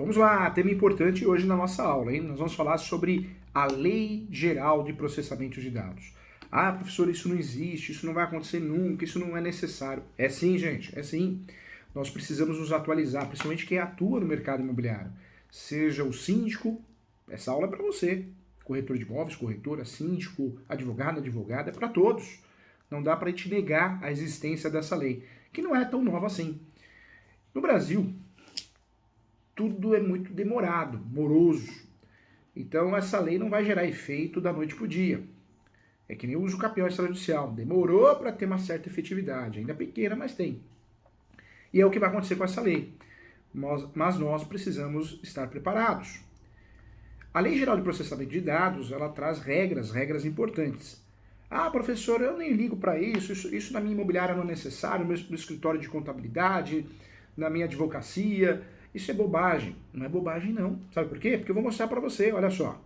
Vamos lá, tema importante hoje na nossa aula, hein? Nós vamos falar sobre a Lei Geral de Processamento de Dados. Ah, professor, isso não existe, isso não vai acontecer nunca, isso não é necessário. É sim, gente, é sim. Nós precisamos nos atualizar, principalmente quem atua no mercado imobiliário. Seja o síndico, essa aula é para você. Corretor de imóveis, corretora, síndico, advogado, advogada, é para todos. Não dá para a gente negar a existência dessa lei, que não é tão nova assim. No Brasil, tudo é muito demorado, moroso. Então essa lei não vai gerar efeito da noite para o dia. É que nem o uso capião extrajudicial. Demorou para ter uma certa efetividade, ainda pequena, mas tem. E é o que vai acontecer com essa lei. Mas nós precisamos estar preparados. A Lei Geral de Processamento de Dados, ela traz regras importantes. Ah, professor, eu nem ligo para isso na minha imobiliária não é necessário, no meu escritório de contabilidade, na minha advocacia. Isso é bobagem. Não é bobagem, não. Sabe por quê? Porque eu vou mostrar para você, olha só.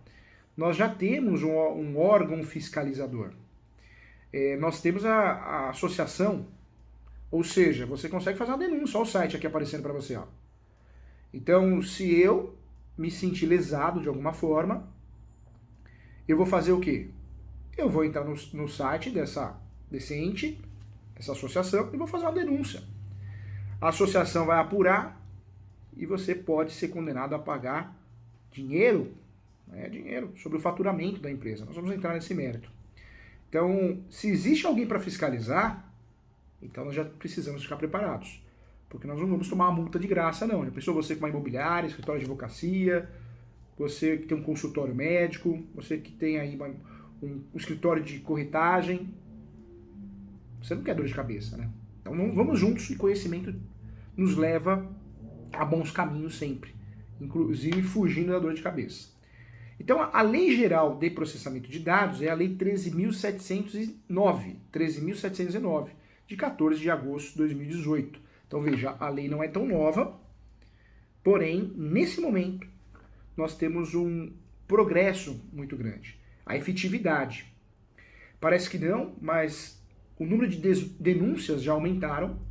Nós já temos um órgão fiscalizador. Nós temos a associação, ou seja, você consegue fazer uma denúncia. Olha o site aqui aparecendo para você. Ó. Então, se eu me sentir lesado de alguma forma, eu vou fazer o quê? Eu vou entrar no site desse ente, dessa associação, e vou fazer uma denúncia. A associação vai apurar e você pode ser condenado a pagar dinheiro sobre o faturamento da empresa. Nós vamos entrar nesse mérito. Então, se existe alguém para fiscalizar, então nós já precisamos ficar preparados. Porque nós não vamos tomar uma multa de graça, não. Já pensou você com uma imobiliária, escritório de advocacia, você que tem um consultório médico, você que tem aí um escritório de corretagem. Você não quer dor de cabeça, né? Então vamos juntos, e conhecimento nos leva a bons caminhos sempre, inclusive fugindo da dor de cabeça. Então, a Lei Geral de Processamento de Dados é a Lei 13.709, de 14 de agosto de 2018. Então, veja, a lei não é tão nova, porém, nesse momento, nós temos um progresso muito grande. A efetividade. Parece que não, mas o número de denúncias já aumentaram.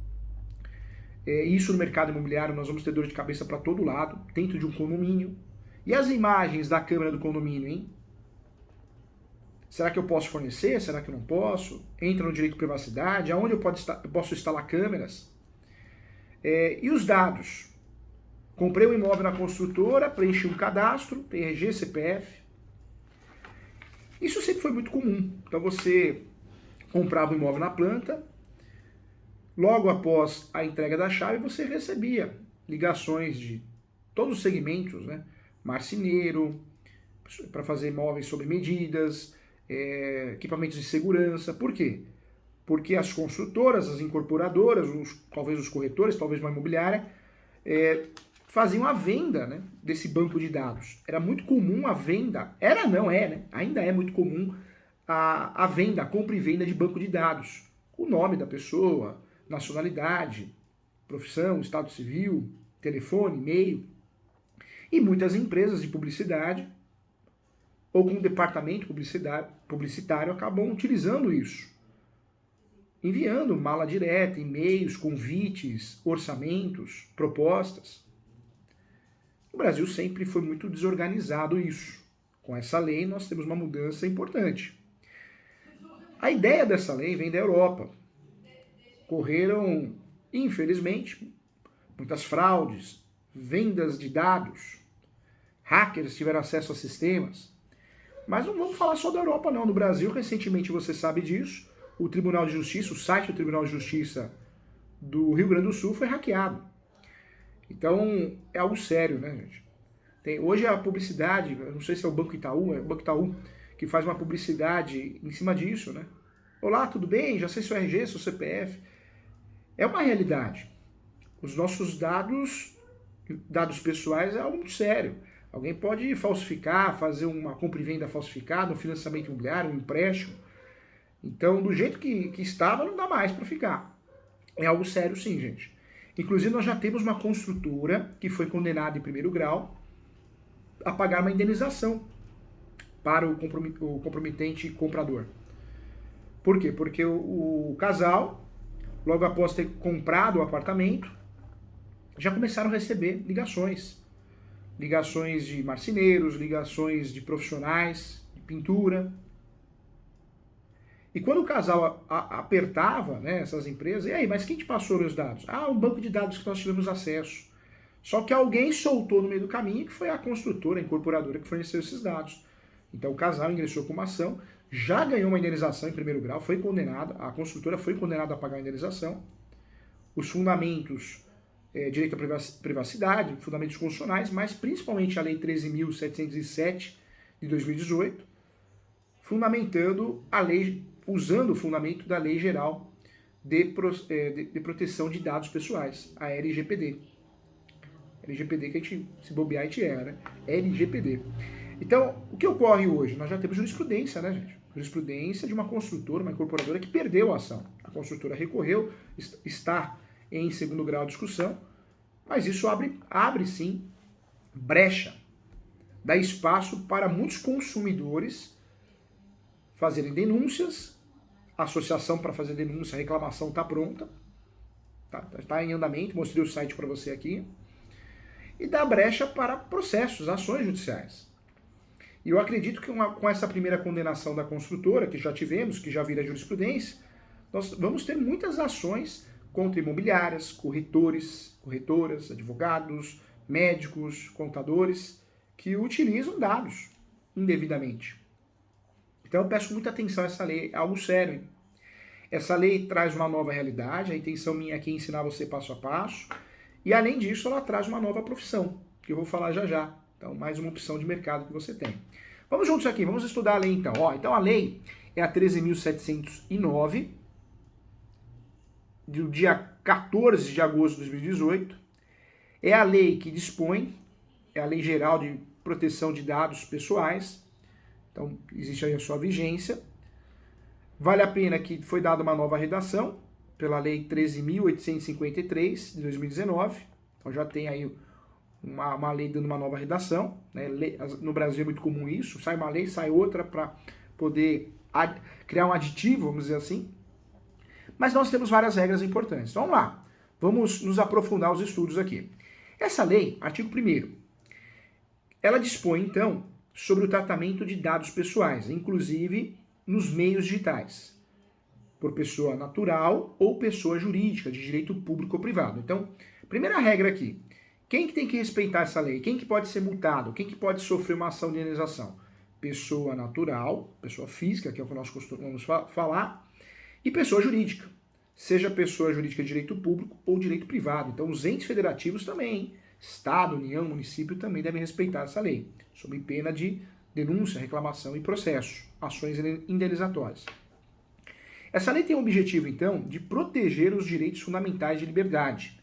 Isso no mercado imobiliário, nós vamos ter dor de cabeça para todo lado, dentro de um condomínio. E as imagens da câmera do condomínio, hein? Será que eu posso fornecer? Será que eu não posso? Entra no direito de privacidade? Aonde eu posso instalar câmeras? E os dados? Comprei um imóvel na construtora, preenchi um cadastro, tem RG, CPF. Isso sempre foi muito comum. Então você comprava o imóvel na planta, logo após a entrega da chave, você recebia ligações de todos os segmentos, né? Marceneiro, para fazer móveis sob medidas, equipamentos de segurança. Por quê? Porque as construtoras, as incorporadoras, talvez os corretores, talvez uma imobiliária, faziam a venda, né, desse banco de dados. Era muito comum a venda, né? Ainda é muito comum a venda, a compra e venda de banco de dados. O nome da pessoa, nacionalidade, profissão, estado civil, telefone, e-mail. E muitas empresas de publicidade ou com um departamento publicitário acabam utilizando isso. Enviando mala direta, e-mails, convites, orçamentos, propostas. No Brasil sempre foi muito desorganizado isso. Com essa lei nós temos uma mudança importante. A ideia dessa lei vem da Europa. Ocorreram, infelizmente, muitas fraudes, vendas de dados, hackers tiveram acesso a sistemas. Mas não vamos falar só da Europa, não. No Brasil, recentemente, você sabe disso, o Tribunal de Justiça, o site do Tribunal de Justiça do Rio Grande do Sul foi hackeado. Então, é algo sério, né, gente? Hoje a publicidade, não sei se é o Banco Itaú, que faz uma publicidade em cima disso, né? Olá, tudo bem? Já sei seu RG, seu CPF. É uma realidade. Os nossos dados pessoais é algo muito sério. Alguém pode falsificar, fazer uma compra e venda falsificada, um financiamento imobiliário, um empréstimo. Então, do jeito que estava, não dá mais para ficar. É algo sério sim, gente. Inclusive, nós já temos uma construtora que foi condenada em primeiro grau a pagar uma indenização para o comprometente comprador. Por quê? Porque o casal, logo após ter comprado o apartamento, já começaram a receber ligações. ligações de marceneiros, ligações de profissionais, de pintura. E quando o casal apertava, né, essas empresas, e aí, mas quem te passou meus dados? Ah, um banco de dados que nós tivemos acesso. Só que alguém soltou no meio do caminho, que foi a construtora, a incorporadora que forneceu esses dados. Então o casal ingressou com uma ação, já ganhou uma indenização em primeiro grau, foi condenada, a construtora foi condenada a pagar a indenização. Os fundamentos, direito à privacidade, fundamentos constitucionais, mas principalmente a Lei 13.707 de 2018, fundamentando a lei, usando o fundamento da Lei Geral de Proteção de Dados Pessoais, a LGPD. LGPD que a gente, se bobear, a gente erra, né? LGPD. Então, o que ocorre hoje? Nós já temos jurisprudência, né, gente? Jurisprudência de uma construtora, uma incorporadora que perdeu a ação. A construtora recorreu, está em segundo grau de discussão, mas isso abre sim, brecha, dá espaço para muitos consumidores fazerem denúncias, a associação para fazer denúncia, a reclamação está pronta, tá em andamento, mostrei o site para você aqui, e dá brecha para processos, ações judiciais. E eu acredito que com essa primeira condenação da construtora, que já tivemos, que já vira jurisprudência, nós vamos ter muitas ações contra imobiliárias, corretoras, advogados, médicos, contadores, que utilizam dados indevidamente. Então eu peço muita atenção a essa lei, é algo sério. Hein? Essa lei traz uma nova realidade, a intenção minha aqui é ensinar você passo a passo, e além disso ela traz uma nova profissão, que eu vou falar já já. Então mais uma opção de mercado que você tem. Vamos juntos aqui, vamos estudar a lei então. Então a lei é a 13.709, do dia 14 de agosto de 2018. É a lei que dispõe, é a Lei Geral de Proteção de Dados Pessoais. Então existe aí a sua vigência. Vale a pena que foi dada uma nova redação pela Lei 13.853 de 2019. Então já tem aí uma lei dando uma nova redação. Né? No Brasil é muito comum isso. Sai uma lei, sai outra para poder criar um aditivo, vamos dizer assim. Mas nós temos várias regras importantes. Então, vamos lá. Vamos nos aprofundar os estudos aqui. Essa lei, artigo 1º, ela dispõe, então, sobre o tratamento de dados pessoais, inclusive nos meios digitais, por pessoa natural ou pessoa jurídica, de direito público ou privado. Então, primeira regra aqui, quem que tem que respeitar essa lei? Quem que pode ser multado? Quem que pode sofrer uma ação de indenização? Pessoa natural, pessoa física, que é o que nós costumamos falar, e pessoa jurídica, seja pessoa jurídica de direito público ou direito privado. Então, os entes federativos também, Estado, União, município, também devem respeitar essa lei, sob pena de denúncia, reclamação e processo, ações indenizatórias. Essa lei tem o objetivo, então, de proteger os direitos fundamentais de liberdade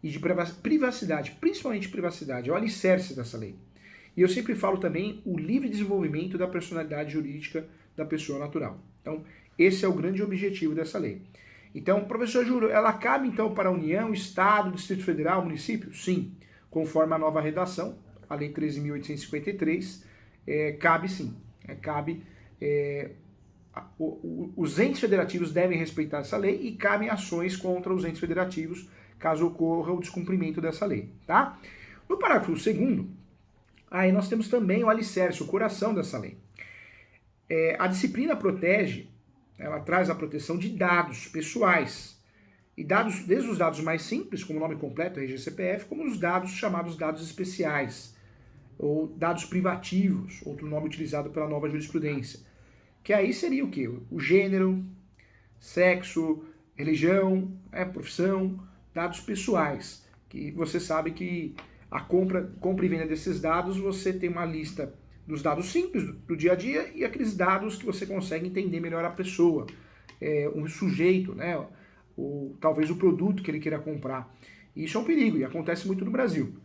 e de privacidade, principalmente privacidade, é o alicerce dessa lei. E eu sempre falo também o livre desenvolvimento da personalidade jurídica da pessoa natural. Então, esse é o grande objetivo dessa lei. Então, professor Júlio, ela cabe então para a União, Estado, Distrito Federal, município? Sim, conforme a nova redação, a Lei 13.853, cabe sim. Os entes federativos devem respeitar essa lei e cabem ações contra os entes federativos caso ocorra o descumprimento dessa lei. Tá? No parágrafo 2º, aí nós temos também o alicerce, o coração dessa lei. A disciplina protege, ela traz a proteção de dados pessoais. E dados, desde os dados mais simples, como o nome completo, RG, CPF, como os dados chamados dados especiais, ou dados privativos, outro nome utilizado pela nova jurisprudência. Que aí seria o quê? O gênero, sexo, religião, profissão, dados pessoais. Que você sabe que a compra e venda desses dados, você tem uma lista dos dados simples do dia a dia e aqueles dados que você consegue entender melhor a pessoa, um sujeito, né? Ou talvez o produto que ele queira comprar. E isso é um perigo e acontece muito no Brasil.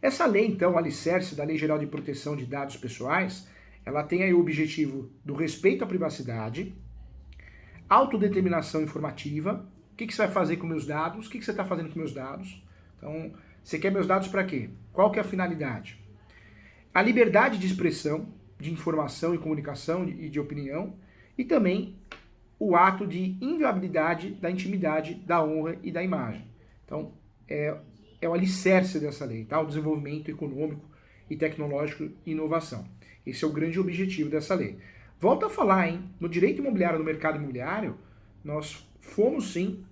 Essa lei, então, o alicerce da Lei Geral de Proteção de Dados Pessoais, ela tem aí o objetivo do respeito à privacidade, autodeterminação informativa. O que você vai fazer com meus dados? O que você está fazendo com meus dados? Então, você quer meus dados para quê? Qual que é a finalidade? A liberdade de expressão, de informação e comunicação e de opinião, e também o ato de inviolabilidade da intimidade, da honra e da imagem. Então, é o alicerce dessa lei, tá? O desenvolvimento econômico e tecnológico e inovação. Esse é o grande objetivo dessa lei. Volto a falar, hein? No direito imobiliário, no mercado imobiliário, nós fomos sim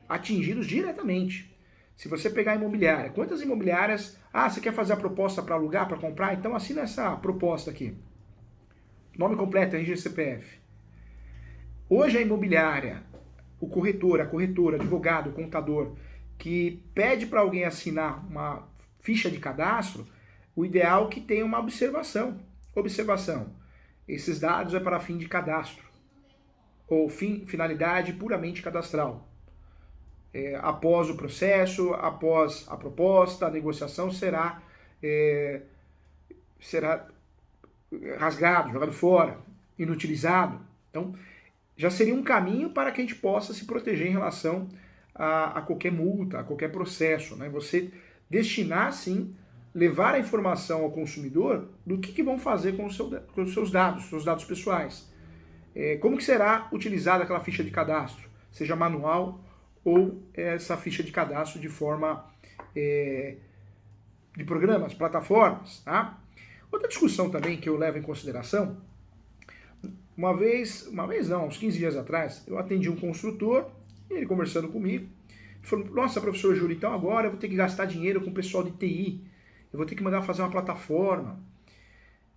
atingidos diretamente. Se você pegar a imobiliária, quantas imobiliárias... Ah, você quer fazer a proposta para alugar, para comprar? Então assina essa proposta aqui. Nome completo, RG CPF. Hoje a imobiliária, o corretor, a corretora, advogado, o contador, que pede para alguém assinar uma ficha de cadastro, o ideal é que tenha uma observação. Observação. Esses dados é para fim de cadastro. Ou finalidade puramente cadastral. Após o processo, após a proposta, a negociação será rasgado, jogado fora, inutilizado. Então, já seria um caminho para que a gente possa se proteger em relação a qualquer multa, a qualquer processo, né? Você destinar, sim, levar a informação ao consumidor do que vão fazer com os seus dados pessoais. Como que será utilizada aquela ficha de cadastro, seja manual ou essa ficha de cadastro de forma de programas, plataformas, tá? Outra discussão também que eu levo em consideração, uma vez não, uns 15 dias atrás, eu atendi um construtor, ele conversando comigo, ele falou, nossa, professor Júlio, então agora eu vou ter que gastar dinheiro com o pessoal de TI, eu vou ter que mandar fazer uma plataforma.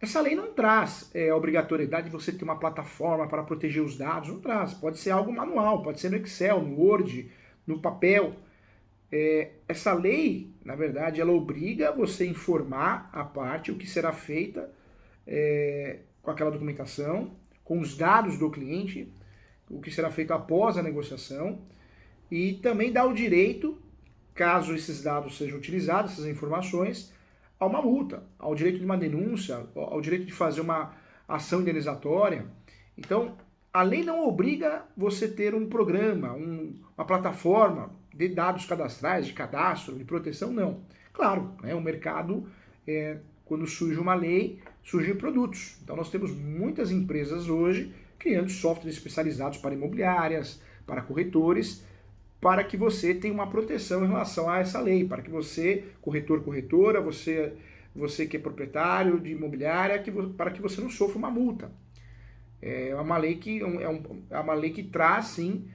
Essa lei não traz a obrigatoriedade de você ter uma plataforma para proteger os dados, não traz. Pode ser algo manual, pode ser no Excel, no Word, no papel. Essa lei, na verdade, ela obriga você a informar a parte o que será feita com aquela documentação, com os dados do cliente, o que será feito após a negociação, e também dá o direito, caso esses dados sejam utilizados, essas informações, a uma multa, ao direito de uma denúncia, ao direito de fazer uma ação indenizatória. Então, a lei não obriga você ter um programa, uma plataforma de dados cadastrais, de cadastro, de proteção, não. Claro, o mercado, quando surge uma lei, surgem produtos. Então, nós temos muitas empresas hoje criando softwares especializados para imobiliárias, para corretores, para que você tenha uma proteção em relação a essa lei, para que você, corretor, corretora, você que é proprietário de imobiliária, para que você não sofra uma multa. É uma lei que traz, sim,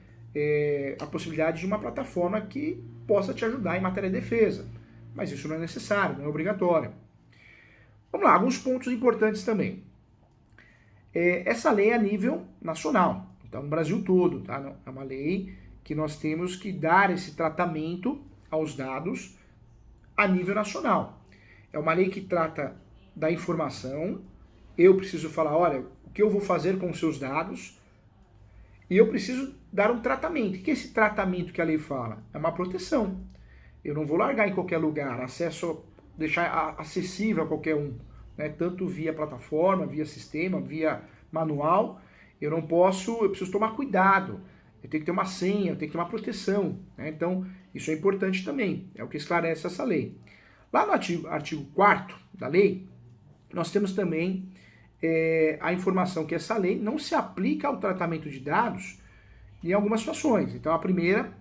a possibilidade de uma plataforma que possa te ajudar em matéria de defesa. Mas isso não é necessário, não é obrigatório. Vamos lá, alguns pontos importantes também. Essa lei é a nível nacional, então no Brasil todo, tá? É uma lei que nós temos que dar esse tratamento aos dados a nível nacional. É uma lei que trata da informação, eu preciso falar, olha, o que eu vou fazer com os seus dados, e eu preciso dar um tratamento. O que é esse tratamento que a lei fala? É uma proteção. Eu não vou largar em qualquer lugar, deixar acessível a qualquer um, né? Tanto via plataforma, via sistema, via manual, eu preciso tomar cuidado. Eu tenho que ter uma senha, eu tenho que ter uma proteção, né? Então, isso é importante também, é o que esclarece essa lei. Lá no artigo 4º da lei, nós temos também a informação que essa lei não se aplica ao tratamento de dados em algumas situações. Então, a primeira,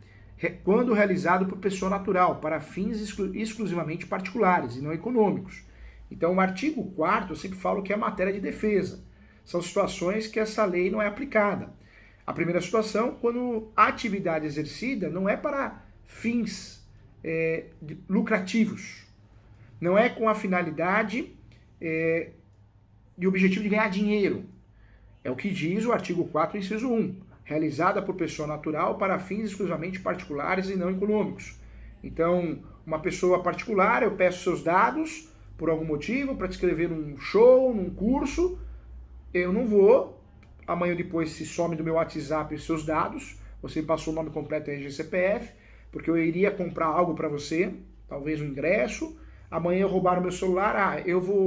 quando realizado por pessoa natural, para fins exclusivamente particulares e não econômicos. Então, o artigo 4º eu sempre falo que é matéria de defesa. São situações que essa lei não é aplicada. A primeira situação, quando a atividade exercida não é para fins lucrativos, não é com a finalidade e objetivo de ganhar dinheiro. É o que diz o artigo 4º, inciso 1, realizada por pessoa natural para fins exclusivamente particulares e não econômicos. Então, uma pessoa particular, eu peço seus dados por algum motivo, para te inscrever num show, num curso, eu não vou... Amanhã depois se some do meu WhatsApp os seus dados, você passou o nome completo RG CPF, porque eu iria comprar algo para você, talvez um ingresso, amanhã roubaram meu celular,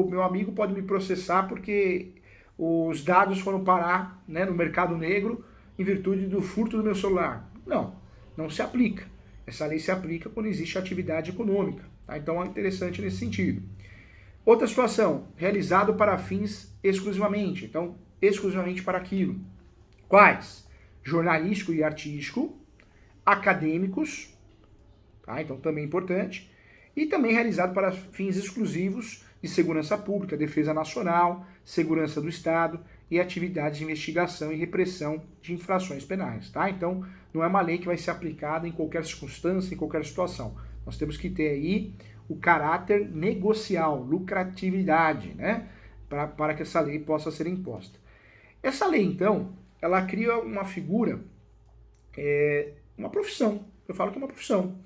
meu amigo pode me processar porque os dados foram parar, né, no mercado negro em virtude do furto do meu celular. Não se aplica. Essa lei se aplica quando existe atividade econômica, tá? Então é interessante nesse sentido. Outra situação, realizado para fins exclusivamente, então exclusivamente para aquilo. Quais? Jornalístico e artístico, acadêmicos, tá? Então também é importante. E também realizado para fins exclusivos de segurança pública, defesa nacional, segurança do Estado e atividades de investigação e repressão de infrações penais, tá? Então, não é uma lei que vai ser aplicada em qualquer circunstância, em qualquer situação. Nós temos que ter aí o caráter negocial, lucratividade, né? Para que essa lei possa ser imposta. Essa lei, então, ela cria uma figura, uma profissão. Eu falo que é uma profissão.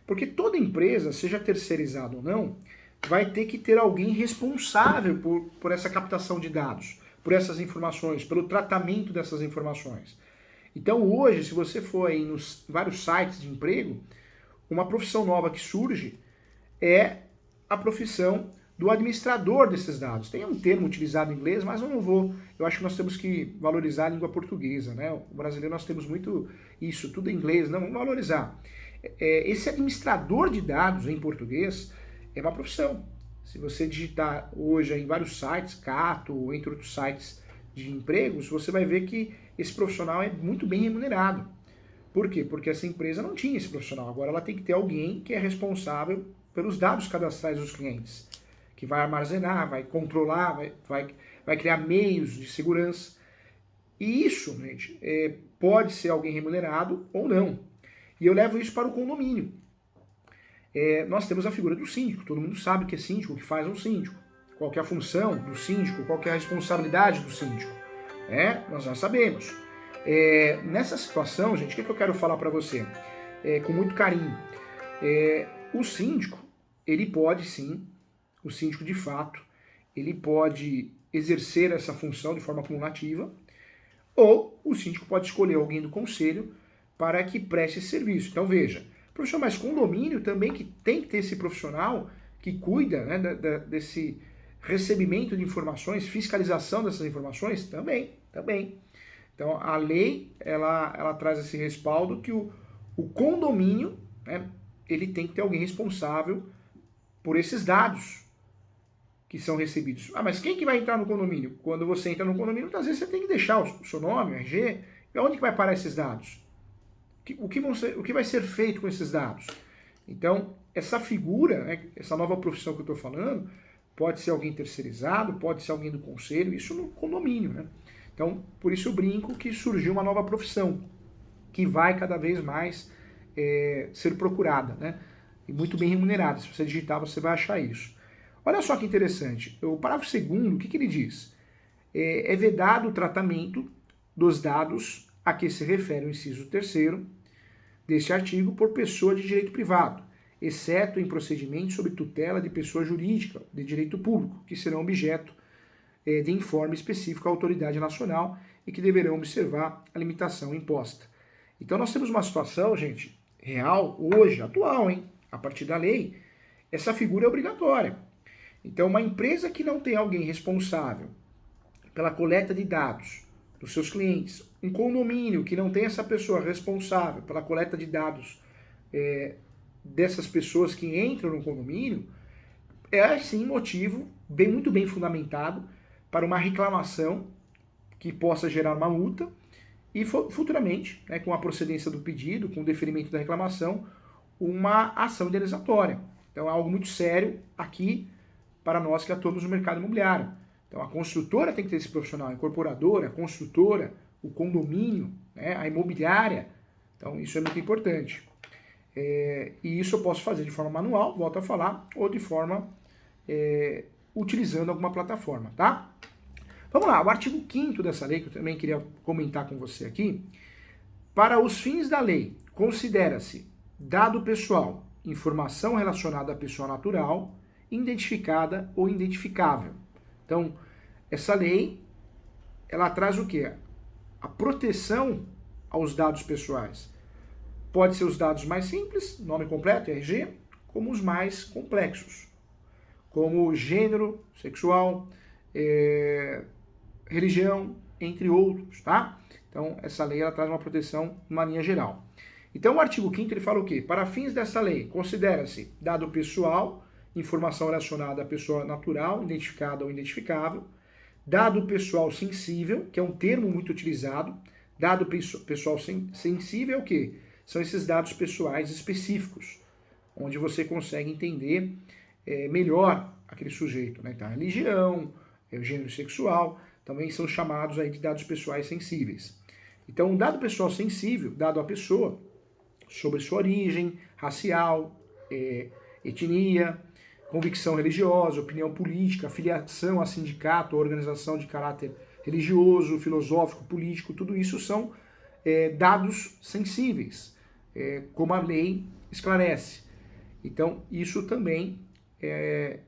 Porque toda empresa, seja terceirizada ou não, vai ter que ter alguém responsável por essa captação de dados, por essas informações, pelo tratamento dessas informações. Então hoje, se você for aí nos vários sites de emprego, uma profissão nova que surge é a profissão do administrador desses dados. Tem um termo utilizado em inglês, mas eu não vou. Eu acho que nós temos que valorizar a língua portuguesa, né? O brasileiro nós temos muito isso, tudo em inglês, não, vamos valorizar. Esse administrador de dados em português é uma profissão. Se você digitar hoje em vários sites, Cato, entre outros sites de empregos, você vai ver que esse profissional é muito bem remunerado. Por quê? Porque essa empresa não tinha esse profissional. Agora ela tem que ter alguém que é responsável pelos dados cadastrais dos clientes, que vai armazenar, vai controlar, vai criar meios de segurança. E isso, gente, pode ser alguém remunerado ou não. E eu levo isso para o condomínio. Nós temos a figura do síndico. Todo mundo sabe o que é síndico, o que faz um síndico. Qual que é a função do síndico, qual que é a responsabilidade do síndico. Nós já sabemos. Nessa situação, gente, o que eu quero falar para você? Com muito carinho. O síndico, ele pode sim, o síndico de fato, ele pode exercer essa função de forma cumulativa, ou o síndico pode escolher alguém do conselho para que preste esse serviço. Então veja, profissional, mas condomínio também que tem que ter esse profissional que cuida, né, desse recebimento de informações, fiscalização dessas informações, também. Então a lei, ela traz esse respaldo que o condomínio, né, ele tem que ter alguém responsável por esses dados que são recebidos. Mas quem que vai entrar no condomínio? Quando você entra no condomínio, muitas vezes você tem que deixar o seu nome, o RG, e onde que vai parar esses dados? O que vai ser feito com esses dados? Então, essa figura, né, essa nova profissão que eu estou falando, pode ser alguém terceirizado, pode ser alguém do conselho, isso no condomínio, né? Então, por isso eu brinco que surgiu uma nova profissão, que vai cada vez mais ser procurada, né? E muito bem remunerada. Se você digitar, você vai achar isso. Olha só que interessante. O parágrafo 2º, o que ele diz? É vedado o tratamento dos dados a que se refere o inciso 3º deste artigo por pessoa de direito privado, exceto em procedimentos sob tutela de pessoa jurídica de direito público, que serão objeto de informe específico à autoridade nacional e que deverão observar a limitação imposta. Então nós temos uma situação, gente, real, hoje, atual, hein? A partir da lei, essa figura é obrigatória. Então uma empresa que não tem alguém responsável pela coleta de dados dos seus clientes, um condomínio que não tem essa pessoa responsável pela coleta de dados dessas pessoas que entram no condomínio, é sim motivo muito bem fundamentado para uma reclamação que possa gerar uma multa e futuramente, né, com a procedência do pedido, com o deferimento da reclamação, uma ação indenizatória. Então é algo muito sério aqui para nós que atuamos no mercado imobiliário. Então a construtora tem que ter esse profissional, a incorporadora, a construtora, o condomínio, né, a imobiliária. Então isso é muito importante. E isso eu posso fazer de forma manual, volto a falar, ou de forma utilizando alguma plataforma, tá? Vamos lá, o artigo 5º dessa lei, que eu também queria comentar com você aqui. Para os fins da lei, considera-se dado pessoal, informação relacionada à pessoa natural, identificada ou identificável. Então, essa lei, ela traz o quê? A proteção aos dados pessoais. Pode ser os dados mais simples, nome completo, RG, como os mais complexos, como gênero, sexual, religião, entre outros, tá? Então, essa lei, ela traz uma proteção de uma linha geral. Então, o artigo 5º, ele fala o quê? Para fins dessa lei, considera-se dado pessoal, informação relacionada à pessoa natural, identificada ou identificável, dado pessoal sensível, que é um termo muito utilizado. Dado pessoal sensível é o quê? São esses dados pessoais específicos, onde você consegue entender melhor aquele sujeito, né? Então, a religião, o gênero sexual, também são chamados aí de dados pessoais sensíveis. Então, um dado pessoal sensível, dado à pessoa, sobre sua origem racial, etnia, convicção religiosa, opinião política, filiação a sindicato, a organização de caráter religioso, filosófico, político, tudo isso são dados sensíveis, como a lei esclarece. Então, isso também,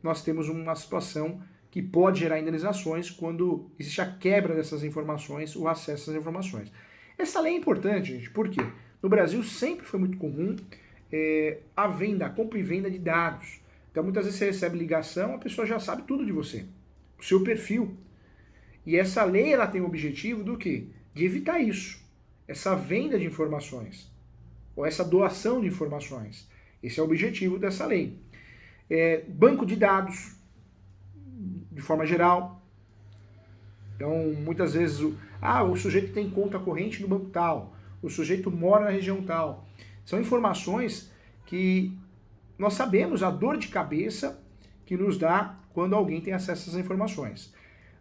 nós temos uma situação que pode gerar indenizações quando existe a quebra dessas informações, o acesso às informações. Essa lei é importante, gente, por quê? No Brasil sempre foi muito comum a venda, a compra e venda de dados. Então, muitas vezes você recebe ligação, a pessoa já sabe tudo de você, o seu perfil. E essa lei, ela tem o objetivo do quê? De evitar isso, essa venda de informações, ou essa doação de informações. Esse é o objetivo dessa lei. Banco de dados, de forma geral. Então, muitas vezes, o sujeito tem conta corrente no banco tal, o sujeito mora na região tal. São informações que nós sabemos a dor de cabeça que nos dá quando alguém tem acesso a essas informações.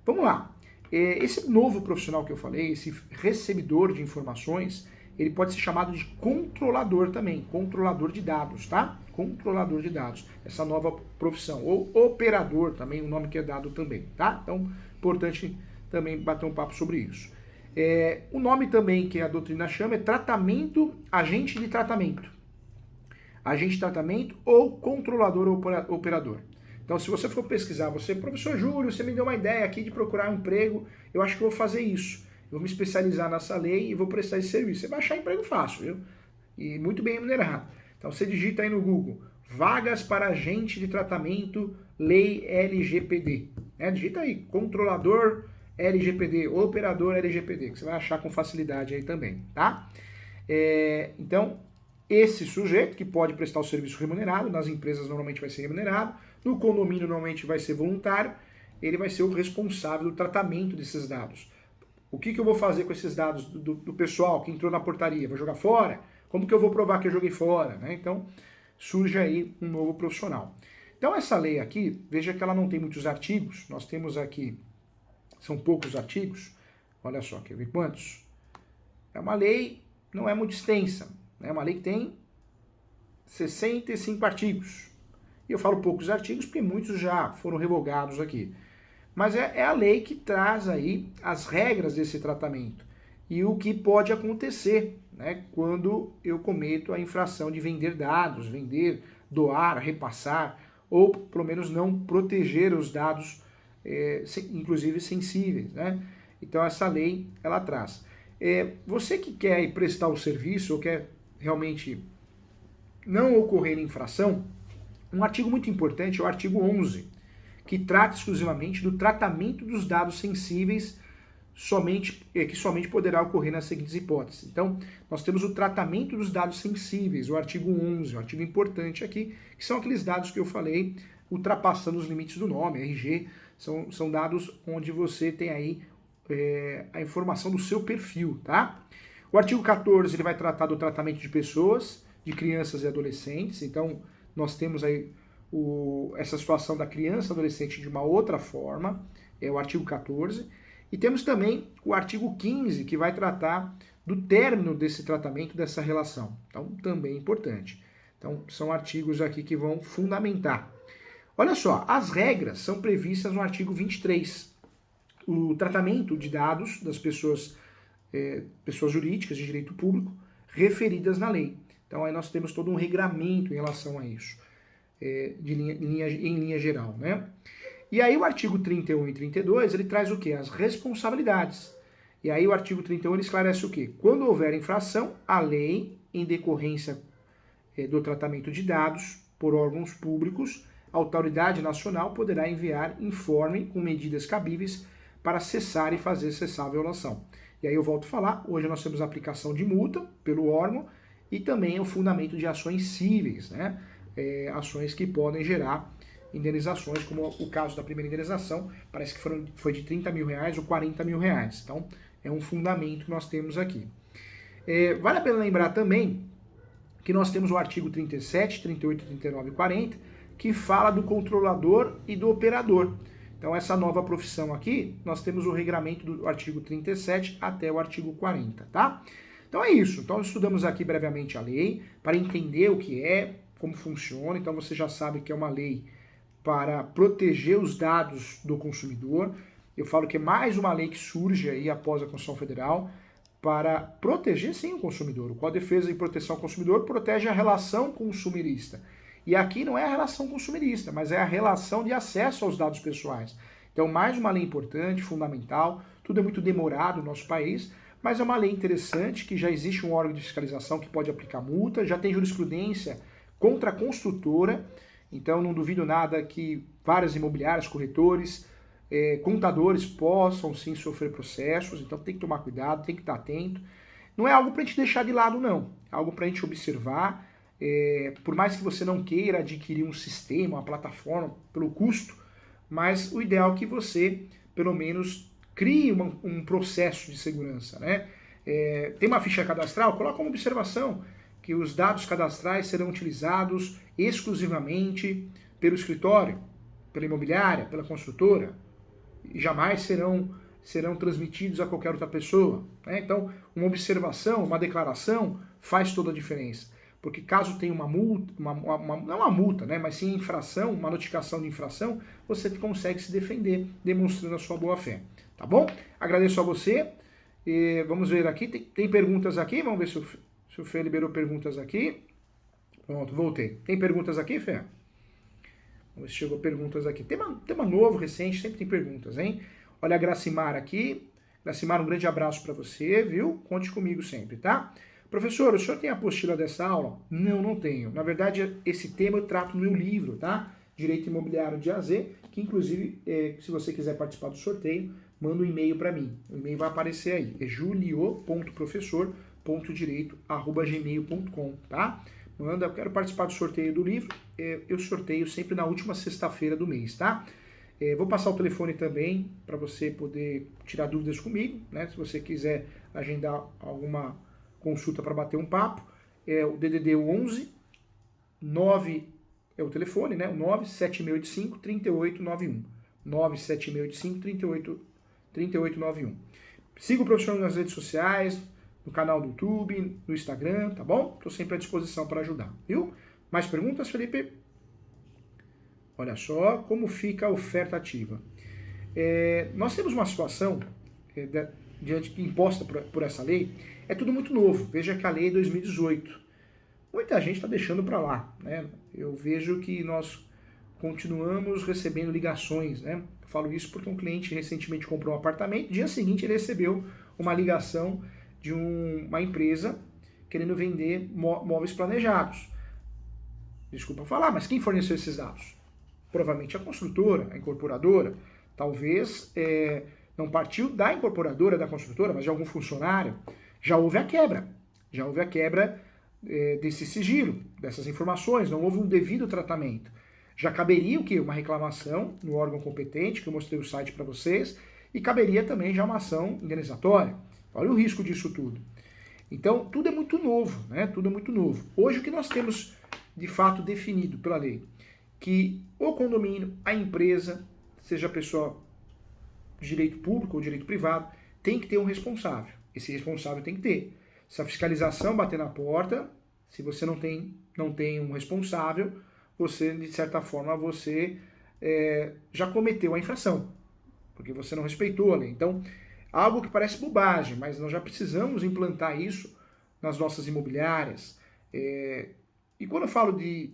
Vamos lá. Esse novo profissional que eu falei, esse recebedor de informações, ele pode ser chamado de controlador também, controlador de dados, tá? Controlador de dados, essa nova profissão. Ou operador também, o nome que é dado também, tá? Então, importante também bater um papo sobre isso. O nome também que a doutrina chama é agente de tratamento. Agente de tratamento ou controlador ou operador. Então, se você for pesquisar, professor Júlio, você me deu uma ideia aqui de procurar um emprego, eu acho que eu vou fazer isso. Eu vou me especializar nessa lei e vou prestar esse serviço. Você vai achar emprego fácil, viu? E muito bem remunerado. Então, você digita aí no Google, vagas para agente de tratamento, lei LGPD. Digita aí, controlador LGPD, operador LGPD, que você vai achar com facilidade aí também, tá? Então, esse sujeito que pode prestar o serviço remunerado, nas empresas normalmente vai ser remunerado, no condomínio normalmente vai ser voluntário, ele vai ser o responsável do tratamento desses dados. O que eu vou fazer com esses dados do pessoal que entrou na portaria? Vou jogar fora? Como que eu vou provar que eu joguei fora? Né? Então, surge aí um novo profissional. Então, essa lei aqui, veja que ela não tem muitos artigos. Nós temos aqui, são poucos artigos. Olha só, quer ver quantos? É uma lei, não é muito extensa. É uma lei que tem 65 artigos. E eu falo poucos artigos porque muitos já foram revogados aqui. Mas é a lei que traz aí as regras desse tratamento e o que pode acontecer, né, quando eu cometo a infração de vender dados, doar, repassar, ou pelo menos não proteger os dados, inclusive sensíveis, né? Então essa lei, ela traz. Você que quer prestar o serviço ou quer realmente não ocorrer infração, um artigo muito importante é o artigo 11, que trata exclusivamente do tratamento dos dados sensíveis, que somente poderá ocorrer nas seguintes hipóteses. Então, nós temos o tratamento dos dados sensíveis, o artigo 11, um artigo importante aqui, que são aqueles dados que eu falei, ultrapassando os limites do nome, RG, são dados onde você tem aí a informação do seu perfil, tá? O artigo 14, ele vai tratar do tratamento de pessoas, de crianças e adolescentes, então nós temos aí essa situação da criança e adolescente de uma outra forma, é o artigo 14, e temos também o artigo 15, que vai tratar do término desse tratamento, dessa relação. Então, também importante. Então, são artigos aqui que vão fundamentar. Olha só, as regras são previstas no artigo 23. O tratamento de dados das pessoas jurídicas de direito público referidas na lei. Então, aí nós temos todo um regramento em relação a isso. Em linha geral, né? E aí o artigo 31 e 32, ele traz o quê? As responsabilidades. E aí o artigo 31, ele esclarece o quê? Quando houver infração, a lei, em decorrência do tratamento de dados por órgãos públicos, a autoridade nacional poderá enviar informe com medidas cabíveis para cessar e fazer cessar a violação. E aí eu volto a falar, hoje nós temos a aplicação de multa pelo órgão e também o fundamento de ações cíveis, né? Ações que podem gerar indenizações, como o caso da primeira indenização, parece que foi de 30 mil reais ou 40 mil reais. Então, é um fundamento que nós temos aqui. Vale a pena lembrar também que nós temos o artigo 37, 38, 39 e 40, que fala do controlador e do operador. Então, essa nova profissão aqui, nós temos o regramento do artigo 37 até o artigo 40, tá? Então é isso. Então, estudamos aqui brevemente a lei, para entender o que é, como funciona. Então, você já sabe que é uma lei para proteger os dados do consumidor. Eu falo que é mais uma lei que surge aí após a Constituição Federal para proteger, sim, o consumidor. O Código de Defesa e Proteção ao Consumidor protege a relação consumerista. E aqui não é a relação consumerista, mas é a relação de acesso aos dados pessoais. Então, mais uma lei importante, fundamental, tudo é muito demorado no nosso país, mas é uma lei interessante, que já existe um órgão de fiscalização que pode aplicar multa, já tem jurisprudência contra a construtora, então não duvido nada que várias imobiliárias, corretores, contadores possam sim sofrer processos, então tem que tomar cuidado, tem que estar atento. Não é algo para a gente deixar de lado, não. É algo para a gente observar. Por mais que você não queira adquirir um sistema, uma plataforma, pelo custo, mas o ideal é que você, pelo menos, crie um processo de segurança, né? Tem uma ficha cadastral? Coloca uma observação que os dados cadastrais serão utilizados exclusivamente pelo escritório, pela imobiliária, pela construtora, e jamais serão transmitidos a qualquer outra pessoa, né? Então, uma observação, uma declaração faz toda a diferença. Porque caso tenha uma multa, não uma multa, né, mas sim infração, uma notificação de infração, você consegue se defender, demonstrando a sua boa-fé. Tá bom? Agradeço a você. Vamos ver aqui, tem perguntas aqui, vamos ver se o Fê liberou perguntas aqui. Pronto, voltei. Tem perguntas aqui, Fê? Vamos ver se chegou perguntas aqui. Tema novo, recente, sempre tem perguntas, hein? Olha a Gracimar aqui. Gracimar, um grande abraço para você, viu? Conte comigo sempre, tá? Professor, o senhor tem a apostila dessa aula? Não, não tenho. Na verdade, esse tema eu trato no meu livro, tá? Direito Imobiliário de A a Z, que inclusive, se você quiser participar do sorteio, manda um e-mail para mim. O e-mail vai aparecer aí. É julio.professor.direito@gmail.com, tá? Manda, eu quero participar do sorteio do livro. Eu sorteio sempre na última sexta-feira do mês, tá? Vou passar o telefone também para você poder tirar dúvidas comigo, né? Se você quiser agendar alguma consulta para bater um papo, é o DDD 11 9 é o telefone, né? O 97685 3891. 97685 3891. Siga o professor nas redes sociais, no canal do YouTube, no Instagram, tá bom? Estou sempre à disposição para ajudar, viu? Mais perguntas, Felipe? Olha só como fica a oferta ativa. Nós temos uma situação imposta por essa lei, é tudo muito novo. Veja que a lei é 2018. Muita gente está deixando para lá, né? Eu vejo que nós continuamos recebendo ligações, né? Eu falo isso porque um cliente recentemente comprou um apartamento, dia seguinte ele recebeu uma ligação de uma empresa querendo vender móveis planejados. Desculpa falar, mas quem forneceu esses dados? Provavelmente a construtora, a incorporadora. Talvez não partiu da incorporadora, da construtora, mas de algum funcionário. Já houve a quebra desse sigilo, dessas informações, não houve um devido tratamento. Já caberia o quê? Uma reclamação no órgão competente, que eu mostrei o site para vocês, e caberia também já uma ação indenizatória. Olha o risco disso tudo. Então, tudo é muito novo, né? Tudo é muito novo. Hoje, o que nós temos, de fato, definido pela lei? Que o condomínio, a empresa, seja a pessoa de direito público ou direito privado, tem que ter um responsável. Esse responsável tem que ter. Se a fiscalização bater na porta, se você não tem um responsável, você, de certa forma, já cometeu a infração, porque você não respeitou a lei. Então, algo que parece bobagem, mas nós já precisamos implantar isso nas nossas imobiliárias. E quando eu falo de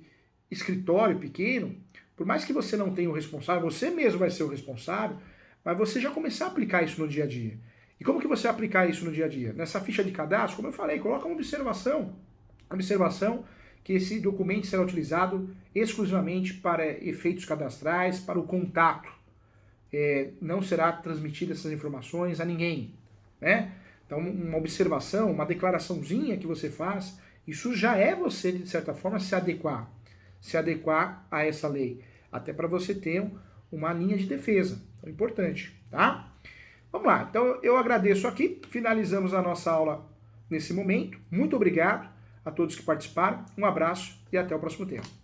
escritório pequeno, por mais que você não tenha o responsável, você mesmo vai ser o responsável, mas você já começar a aplicar isso no dia a dia. E como que você vai aplicar isso no dia a dia? Nessa ficha de cadastro, como eu falei, coloca uma observação. Observação que esse documento será utilizado exclusivamente para efeitos cadastrais, para o contato. Não será transmitida essas informações a ninguém, né? Então, uma observação, uma declaraçãozinha que você faz, isso já é você, de certa forma, se adequar a essa lei, até para você ter uma linha de defesa. Então, é importante, tá? Vamos lá, então eu agradeço aqui, finalizamos a nossa aula nesse momento, muito obrigado, a todos que participaram, um abraço e até o próximo tema.